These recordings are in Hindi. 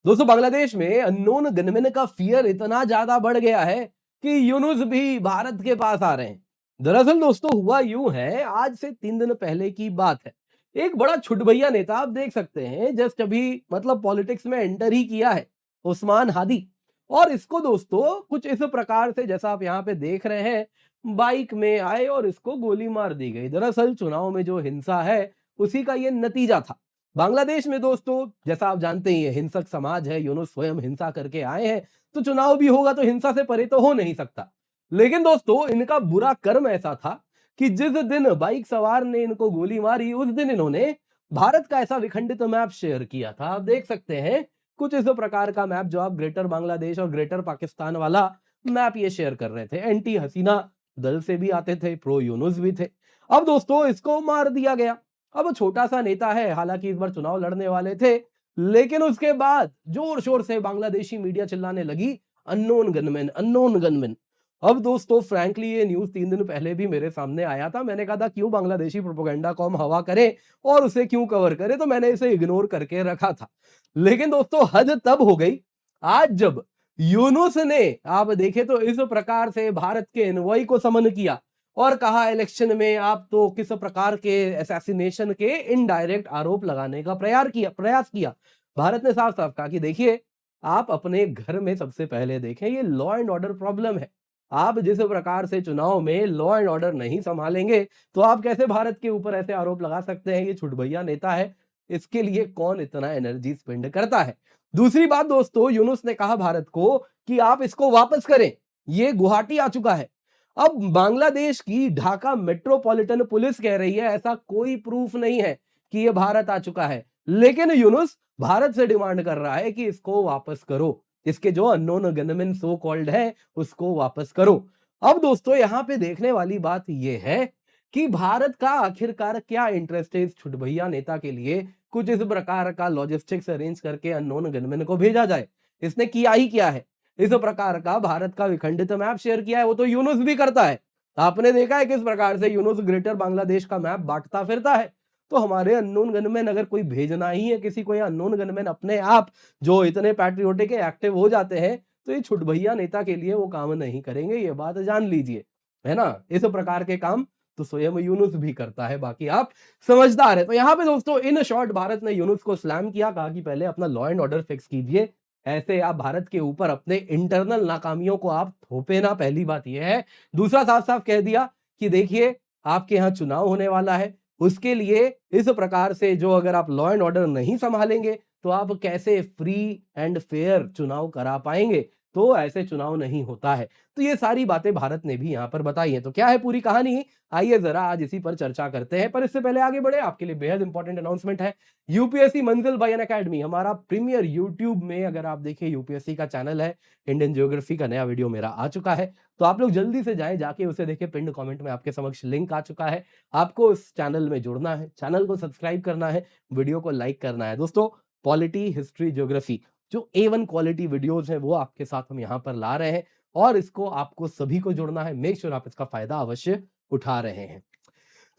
दोस्तों बांग्लादेश में अननोन गनमैन का फियर इतना ज्यादा बढ़ गया है कि यूनुस भी भारत के पास आ रहे हैं। दरअसल दोस्तों हुआ यूं है, आज से 3 दिन पहले की बात है। एक बड़ा छुटभैया नेता आप देख सकते हैं, जस्ट अभी मतलब पॉलिटिक्स में एंटर ही किया है, उस्मान हादी। और इसको दोस्तों कुछ इस प्रकार से जैसा आप यहाँ पे देख रहे हैं, बाइक में आए और इसको गोली मार दी गई। दरअसल चुनाव में जो हिंसा है उसी का ये नतीजा था। बांग्लादेश में दोस्तों जैसा आप जानते ही हैं, हिंसक समाज है, यूनुस स्वयं हिंसा करके आए हैं, तो चुनाव भी होगा तो हिंसा से परे तो हो नहीं सकता। लेकिन दोस्तों इनका बुरा कर्म ऐसा था कि जिस दिन बाइक सवार ने इनको गोली मारी, उस दिन इन्होंने भारत का ऐसा विखंडित मैप शेयर किया था। आप देख सकते हैं कुछ इस प्रकार का मैप, जो आप ग्रेटर बांग्लादेश और ग्रेटर पाकिस्तान वाला मैप ये शेयर कर रहे थे। एंटी हसीना दल से भी आते थे, प्रो यूनुस भी थे। अब दोस्तों इसको मार दिया गया। अब छोटा सा नेता है, हालांकि इस बार चुनाव लड़ने वाले थे, लेकिन उसके बाद जोर शोर से बांग्लादेशी मीडिया चिल्लाने लगी, अननोन गनमैन, अननोन गनमैन। अब दोस्तों फ्रैंकली ये न्यूज 3 दिन पहले भी मेरे सामने आया था। मैंने कहा था क्यों बांग्लादेशी प्रोपेगेंडा को हम हवा करें और उसे क्यों कवर करें, तो मैंने इसे इग्नोर करके रखा था। लेकिन दोस्तों हद तब हो गई आज जब यूनुस ने, आप देखें तो इस प्रकार से भारत के एनवॉय को समन किया और कहा इलेक्शन में आप तो किस प्रकार के असैसिनेशन के इनडायरेक्ट आरोप लगाने का प्रयास किया। भारत ने साफ साफ कहा कि देखिए, आप अपने घर में सबसे पहले देखें, ये लॉ एंड ऑर्डर प्रॉब्लम है। आप जिस प्रकार से चुनाव में लॉ एंड ऑर्डर नहीं संभालेंगे, तो आप कैसे भारत के ऊपर ऐसे आरोप लगा सकते हैं? ये छुटभैया नेता है, इसके लिए कौन इतना एनर्जी स्पेंड करता है? दूसरी बात दोस्तों, यूनुस ने कहा भारत को कि आप इसको वापस करें, ये गुवाहाटी आ चुका है। अब बांग्लादेश की ढाका मेट्रोपॉलिटन पुलिस कह रही है ऐसा कोई प्रूफ नहीं है कि ये भारत आ चुका है, लेकिन यूनुस भारत से डिमांड कर रहा है कि इसको वापस करो, इसके जो अननोन गनमैन सो कॉल्ड है उसको वापस करो। अब दोस्तों यहां पे देखने वाली बात यह है कि भारत का आखिरकार क्या इंटरेस्ट है इस छुटभैया नेता के लिए कुछ इस प्रकार का लॉजिस्टिक्स अरेंज करके अननोन गनमैन को भेजा जाए। इसने किया ही क्या है? इस प्रकार का भारत का विखंडित मैप शेयर किया है, वो तो यूनुस भी करता है। आपने देखा है किस प्रकार से यूनुस ग्रेटर बांग्लादेश का मैप बांटता फिरता है। तो हमारे अननोन गनमैन अगर कोई भेजना ही है किसी को, या अननोन गनमैन अपने आप जो इतने पैट्रियोटिक एक्टिव हो जाते हैं, तो ये छुटभैया नेता के लिए वो काम नहीं करेंगे, ये बात जान लीजिए, है ना? इस प्रकार के काम तो स्वयं यूनुस भी करता है, बाकी आप समझदार है। तो यहाँ पे दोस्तों इन शॉर्ट भारत ने यूनुस को स्लैम किया, कहा कि पहले अपना लॉ एंड ऑर्डर फिक्स कीजिए, ऐसे आप भारत के ऊपर अपने इंटरनल नाकामियों को आप थोपे ना, पहली बात यह है। दूसरा साफ साफ कह दिया कि देखिए, आपके यहाँ चुनाव होने वाला है, उसके लिए इस प्रकार से जो अगर आप लॉ एंड ऑर्डर नहीं संभालेंगे, तो आप कैसे फ्री एंड फेयर चुनाव करा पाएंगे? तो ऐसे चुनाव नहीं होता है। तो ये सारी बातें भारत ने भी यहाँ पर बताई हैं। तो क्या है पूरी कहानी? आइए जरा आज इसी पर चर्चा करते हैं, पर इससे पहले आगे बढ़े आपके लिए बेहद इंपॉर्टेंट अनाउंसमेंट है। यूपीएससी मंजिल बाय अनअकैडमी हमारा प्रीमियर यूट्यूब में, अगर आप देखें यूपीएससी का चैनल है, इंडियन ज्योग्राफी का नया वीडियो मेरा आ चुका है, तो आप लोग जल्दी से जाएं, जाके उसे देखें। पिंड कमेंट में आपके समक्ष लिंक आ चुका है। आपको इस चैनल में जुड़ना है, चैनल को सब्सक्राइब करना है, वीडियो को लाइक करना है। दोस्तों पॉलिटी, हिस्ट्री, ज्योग्राफी जो A1 क्वालिटी वीडियोस हैं वो आपके साथ हम यहाँ पर ला रहे हैं, और इसको आपको सभी को जुड़ना है। मेक श्योर आप इसका फायदा अवश्य उठा रहे हैं।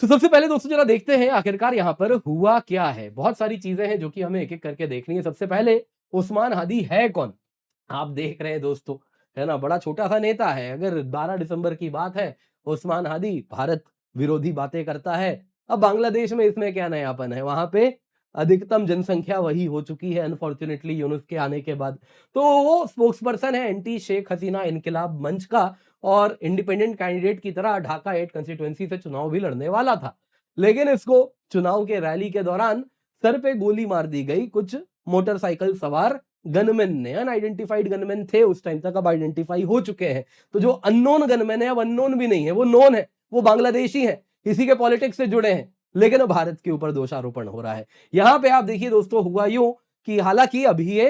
तो सबसे पहले दोस्तों जरा देखते हैं आखिरकार यहाँ पर हुआ क्या है। बहुत सारी चीजें हैं जो कि हमें एक एक करके देखनी है। सबसे पहले, उस्मान हादी है कौन? आप देख रहे हैं दोस्तों, है ना, बड़ा छोटा सा नेता है। अगर 12 दिसंबर की बात है, उस्मान हादी भारत विरोधी बातें करता है। अब बांग्लादेश में इसमें क्या नयापन है? वहां पे अधिकतम जनसंख्या वही हो चुकी है अनफॉर्चुनेटली यूनुस के आने के बाद। तो वो स्पोक्स पर्सन है एंटी शेख हसीना इनकिलाब मंच का, और इंडिपेंडेंट कैंडिडेट की तरह ढाका 8 कंस्टिट्यूएंसी से चुनाव भी लड़ने वाला था। लेकिन इसको चुनाव के रैली के दौरान सर पे गोली मार दी गई कुछ मोटरसाइकिल सवार गनमैन ने। अनआइडेंटिफाइड गनमैन थे उस टाइम तक, अब आइडेंटिफाई हो चुके हैं। तो जो अननोन गनमैन है, अब अननोन भी नहीं है, वो नोन है, वो बांग्लादेशी है, इसी के पॉलिटिक्स से जुड़े हैं, लेकिन भारत के ऊपर दोषारोपण हो रहा है। यहां पे आप देखिए दोस्तों, हुआ यूं कि हालांकि अभी ये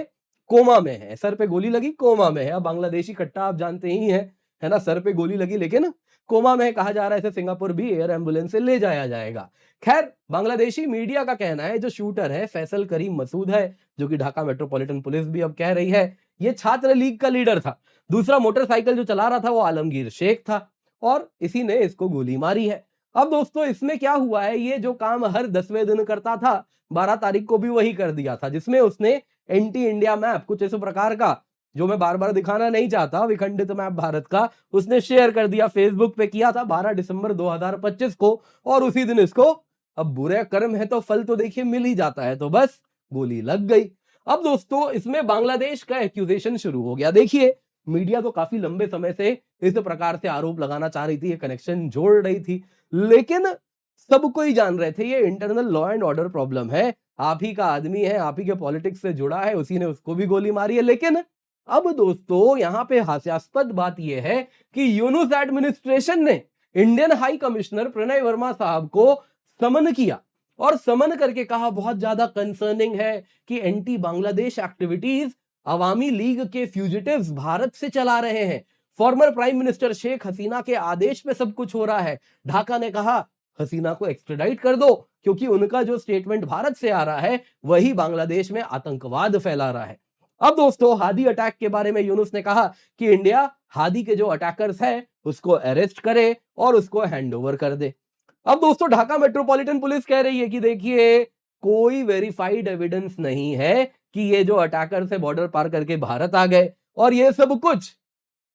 कोमा में है, सर पे गोली लगी, कोमा में है। अब बांग्लादेशी कट्टा आप जानते ही हैं, है ना, सर पे गोली लगी लेकिन कोमा में, कहा जा रहा है इसे सिंगापुर भी एयर एम्बुलेंस से ले जाया जाएगा। खैर, बांग्लादेशी मीडिया का कहना है जो शूटर है फैसल करीम मसूद है, जो कि ढाका मेट्रोपॉलिटन पुलिस भी अब कह रही है ये छात्र लीग का लीडर था। दूसरा मोटरसाइकिल जो चला रहा था वो आलमगीर शेख था, और इसी ने इसको गोली मारी है। अब दोस्तों इसमें क्या हुआ है, ये जो काम हर 10वें दिन करता था, 12 तारीख को भी वही कर दिया था, जिसमें उसने एंटी इंडिया मैप, कुछ इस प्रकार का, जो मैं बार बार दिखाना नहीं चाहता, विखंडित मैप भारत का, उसने शेयर कर दिया, फेसबुक पे किया था 12 दिसंबर 2025 को, और उसी दिन इसको, अब बुरे कर्म है तो फल तो देखिए मिल ही जाता है, तो बस गोली लग गई। अब दोस्तों इसमें बांग्लादेश का एक्यूजेशन शुरू हो गया। देखिए मीडिया तो काफी लंबे समय से इस प्रकार से आरोप लगाना चाह रही थी, ये कनेक्शन जोड़ रही थी, लेकिन सबको ही जान रहे थे ये internal law and order problem है, आप ही का आदमी है, आप ही के पॉलिटिक्स से जुड़ा है, उसी ने उसको भी गोली मारी है। लेकिन अब दोस्तों यहां पे हास्यास्पद बात यह है कि यूनुस एडमिनिस्ट्रेशन ने Indian high commissioner Pranay Verma साहब को समन किया, और समन करके कहा बहुत ज्यादा कंसर्निंग है कि एंटी बांग्लादेश एक्टिविटीज अवामी लीग के फ्यूजिटिव्स भारत से चला रहे हैं, former prime minister Sheikh Hasina के आदेश पे सब कुछ हो रहा है। ढाका ने कहा हसीना को एक्स्ट्राडाइट कर दो, क्योंकि उनका जो स्टेटमेंट भारत से आ रहा है वही बांग्लादेश में आतंकवाद फैला रहा है। अब दोस्तों हादी अटैक के बारे में यूनुस ने कहा कि इंडिया हादी के जो अटैकर्स हैं उसको अरेस्ट करे और उसको हैंडओवर कर दे। अब दोस्तों ढाका मेट्रोपॉलिटन पुलिस कह रही है कि देखिए कोई वेरीफाइड एविडेंस नहीं है कि ये जो अटैकर से बॉर्डर पार करके भारत आ गए, और ये सब कुछ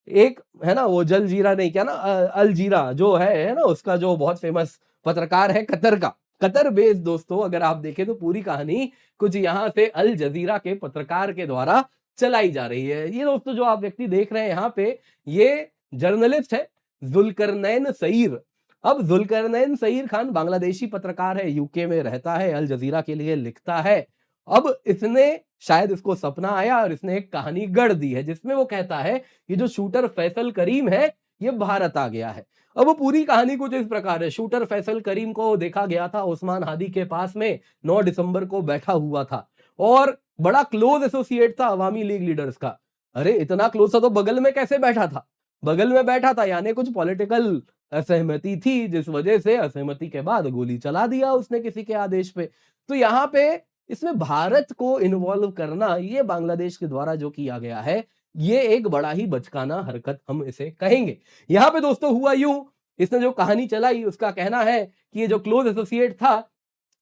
एक है ना, वो जलजीरा नहीं, क्या ना, अल जीरा जो है ना, उसका जो बहुत फेमस पत्रकार है कतर का, कतर बेस्ड दोस्तों, अगर आप देखें तो पूरी कहानी कुछ यहां से अल जजीरा के पत्रकार के द्वारा चलाई जा रही है। ये दोस्तों जो आप व्यक्ति देख रहे हैं यहाँ पे, ये जर्नलिस्ट है जुल्करनैन सईर। अब जुल्करनैन सईर खान बांग्लादेशी पत्रकार है, यूके में रहता है, अल जजीरा के लिए लिखता है। अब इसने, शायद इसको सपना आया और इसने एक कहानी गढ़ दी है जिसमें वो कहता है ये जो शूटर फैसल करीम है ये भारत आ गया है। अब वो पूरी कहानी कुछ इस प्रकार है, शूटर फैसल करीम को देखा गया था उस्मान हादी के पास में 9 दिसंबर को बैठा हुआ था, और बड़ा क्लोज एसोसिएट था अवामी लीग लीडर्स का। अरे इतना क्लोज था तो बगल में कैसे बैठा था? बगल में बैठा था यानी कुछ पॉलिटिकल असहमति थी, जिस वजह से असहमति के बाद गोली चला दिया उसने किसी के आदेश पे। तो यहाँ पे इसमें भारत को इन्वॉल्व करना, ये बांग्लादेश के द्वारा जो किया गया है, ये एक बड़ा ही बचकाना हरकत हम इसे कहेंगे। यहाँ पे दोस्तों हुआ यूं, इसने जो कहानी चलाई उसका कहना है कि ये जो क्लोज एसोसिएट था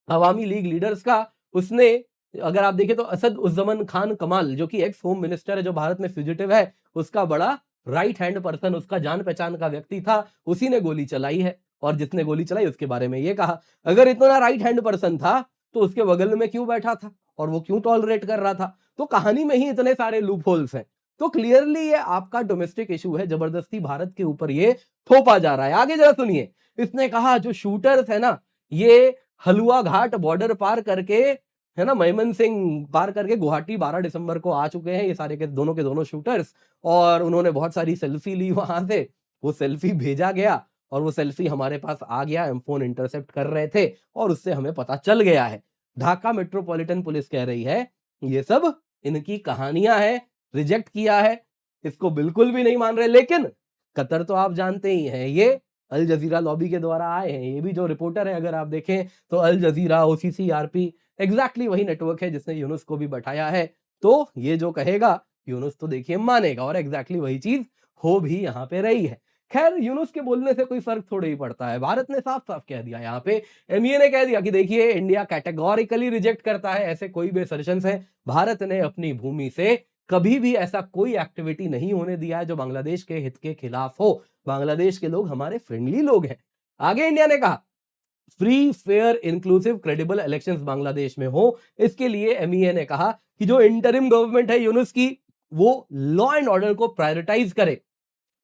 अवामी लीग लीडर्स का, उसने, अगर आप देखें तो असद उज़्ज़मन खान कमाल जो कि एक्स होम मिनिस्टर है, जो भारत में फ्यूजिटिव है, उसका बड़ा राइट हैंड पर्सन, उसका जान पहचान का व्यक्ति था, उसी ने गोली चलाई है। और जिसने गोली चलाई उसके बारे में ये कहा, अगर इतना राइट हैंड पर्सन था तो उसके बगल में क्यों बैठा था और वो क्यों टॉलरेट कर रहा था? तो कहानी में ही इतने सारे लूप होल्स हैं। तो क्लियरली ये आपका डोमेस्टिक इशू है, जबरदस्ती भारत के ऊपर ये थोपा जा रहा है। आगे जरा सुनिए, इसने कहा जो शूटर्स है ना, ये हलुआ घाट बॉर्डर पार करके, है ना, मेमन सिंह पार करके गुवाहाटी 12 दिसंबर को आ चुके हैं, ये सारे के दोनों शूटर्स, और उन्होंने बहुत सारी सेल्फी ली वहां से, वो सेल्फी भेजा गया और वो सेल्फी हमारे पास आ गया, हम फोन इंटरसेप्ट कर रहे थे और उससे हमें पता चल गया है। ढाका मेट्रोपॉलिटन पुलिस कह रही है ये सब इनकी कहानियां हैं, रिजेक्ट किया है, इसको बिल्कुल भी नहीं मान रहे। लेकिन कतर तो आप जानते ही हैं, ये अल जजीरा लॉबी के द्वारा आए हैं, ये भी जो रिपोर्टर है अगर आप देखें तो अल जजीरा, ओसीसी, आरपी, एग्जैक्टली वही नेटवर्क है जिसने यूनुस को भी बैठाया है। तो ये जो कहेगा यूनुस तो देखिए मानेगा, और एग्जैक्टली वही चीज हो भी यहाँ पे रही है। खैर यूनुस के बोलने से कोई फर्क थोड़ा ही पड़ता है, भारत ने साफ साफ कह दिया, यहाँ पे एमईए ने कह दिया कि देखिए इंडिया कैटेगोरिकली रिजेक्ट करता है ऐसे कोई भी असर्शंस है। भारत ने अपनी भूमि से कभी भी ऐसा कोई एक्टिविटी नहीं होने दिया है जो बांग्लादेश के हित के खिलाफ हो। बांग्लादेश के लोग हमारे फ्रेंडली लोग हैं। आगे इंडिया ने कहा free fair inclusive credible elections Bangladesh में हो, इसके लिए एमईए ने कहा कि जो इंटरिम गवर्नमेंट है यूनुस की, वो लॉ एंड ऑर्डर को प्रायोरिटाइज करे,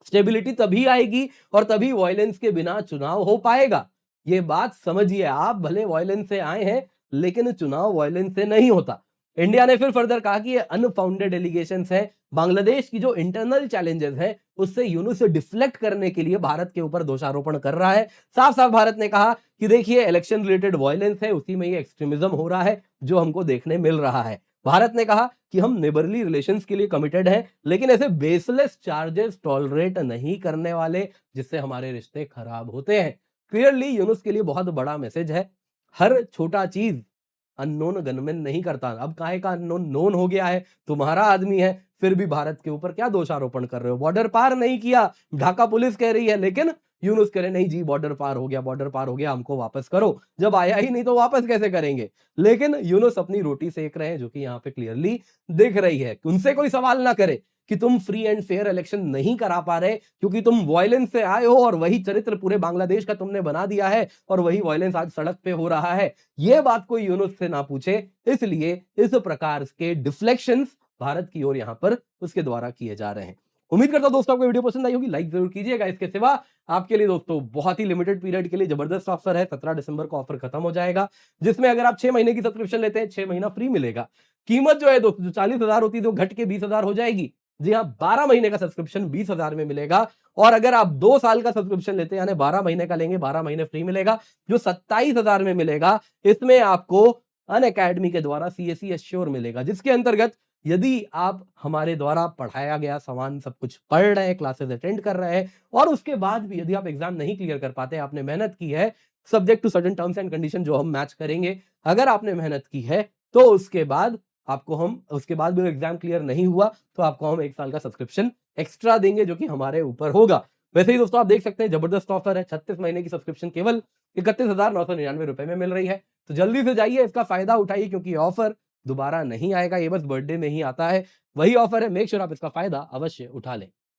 स्टेबिलिटी तभी आएगी और तभी वायलेंस के बिना चुनाव हो पाएगा। ये बात समझिए, आप भले वायलेंस से आए हैं लेकिन चुनाव वायलेंस से नहीं होता। इंडिया ने फिर फर्दर कहा कि ये अनफाउंडेड एलिगेशंस हैं, बांग्लादेश की जो इंटरनल चैलेंजेस हैं उससे यूनुस से डिफ्लेक्ट करने के लिए भारत के ऊपर दोषारोपण कर रहा है। साफ साफ भारत ने कहा कि देखिए इलेक्शन रिलेटेड वायलेंस है, उसी में ये एक्सट्रीमिज्म हो रहा है जो हमको देखने मिल रहा है। भारत ने कहा कि हम नेबरली रिलेशंस के लिए कमिटेड हैं, लेकिन ऐसे बेसलेस चार्जेस टॉलरेट नहीं करने वाले जिससे हमारे रिश्ते खराब होते हैं। क्लियरली यूनुस के लिए बहुत बड़ा मैसेज है, हर छोटा चीज अननोन गनमैन नहीं करता। अब काहे का अननोन नोन हो गया है, तुम्हारा आदमी है, फिर भी भारत के ऊपर क्या दोषारोपण कर रहे हो? बॉर्डर पार नहीं किया ढाका पुलिस कह रही है, लेकिन यूनुस कह रहे नहीं जी बॉर्डर पार हो गया, बॉर्डर पार हो गया, हमको वापस करो। जब आया ही नहीं तो वापस कैसे करेंगे? लेकिन यूनुस अपनी रोटी सेक रहे हैं, जो कि यहाँ पे क्लियरली दिख रही है। उनसे कोई सवाल ना करे कि तुम फ्री एंड फेयर इलेक्शन नहीं करा पा रहे क्योंकि तुम वायलेंस से आए हो और वही चरित्र पूरे बांग्लादेश का तुमने बना दिया है और वही वायलेंस आज सड़क पे हो रहा है। ये बात कोई यूनुस से ना पूछे, इसलिए इस प्रकार के डिफ्लेक्शंस भारत की ओर यहां पर उसके द्वारा किए जा रहे हैं। उम्मीद करता हूं दोस्तों आपको वीडियो पसंद आई होगी, लाइक जरूर कीजिएगा। इसके सिवा आपके लिए दोस्तों बहुत ही लिमिटेड पीरियड के लिए जबरदस्त ऑफर है। 17 दिसंबर को ऑफर खत्म हो जाएगा, जिसमें अगर आप 6 महीने की सब्सक्रिप्शन लेते हैं 6 महीना फ्री मिलेगा। कीमत जो है दोस्तों जो 40,000 होती है तो घट के 20,000 हो जाएगी। जी हाँ, 12 महीने का सब्सक्रिप्शन 20,000 में मिलेगा और अगर आप 2 साल का सब्सक्रिप्शन लेते हैं यानी 12 महीने का लेंगे, 12 महीने फ्री मिलेगा, जो 27,000 में मिलेगा। इसमें आपको अनअकैडमी के द्वारा सीएसई एश्योर मिलेगा, जिसके अंतर्गत यदि आप हमारे द्वारा पढ़ाया गया सामान सब कुछ पढ़ रहे हैं, क्लासेस अटेंड कर रहे हैं और उसके बाद भी यदि आप एग्जाम नहीं क्लियर कर पाते, आपने मेहनत की है, subject to certain terms and condition जो हम मैच करेंगे, अगर आपने मेहनत की है तो उसके बाद भी एग्जाम क्लियर नहीं हुआ तो आपको हम 1 साल का सब्सक्रिप्शन एक्स्ट्रा देंगे, जो कि हमारे ऊपर होगा। वैसे ही दोस्तों आप देख सकते हैं जबरदस्त ऑफर है, 36 महीने की सब्सक्रिप्शन केवल 31,999 रुपए में मिल रही है। तो जल्दी से जाइए, इसका फायदा उठाइए क्योंकि ऑफर दोबारा नहीं आएगा, ये बस बर्थडे में ही आता है। वही ऑफर है, मेक श्योर आप इसका फायदा अवश्य उठा लें।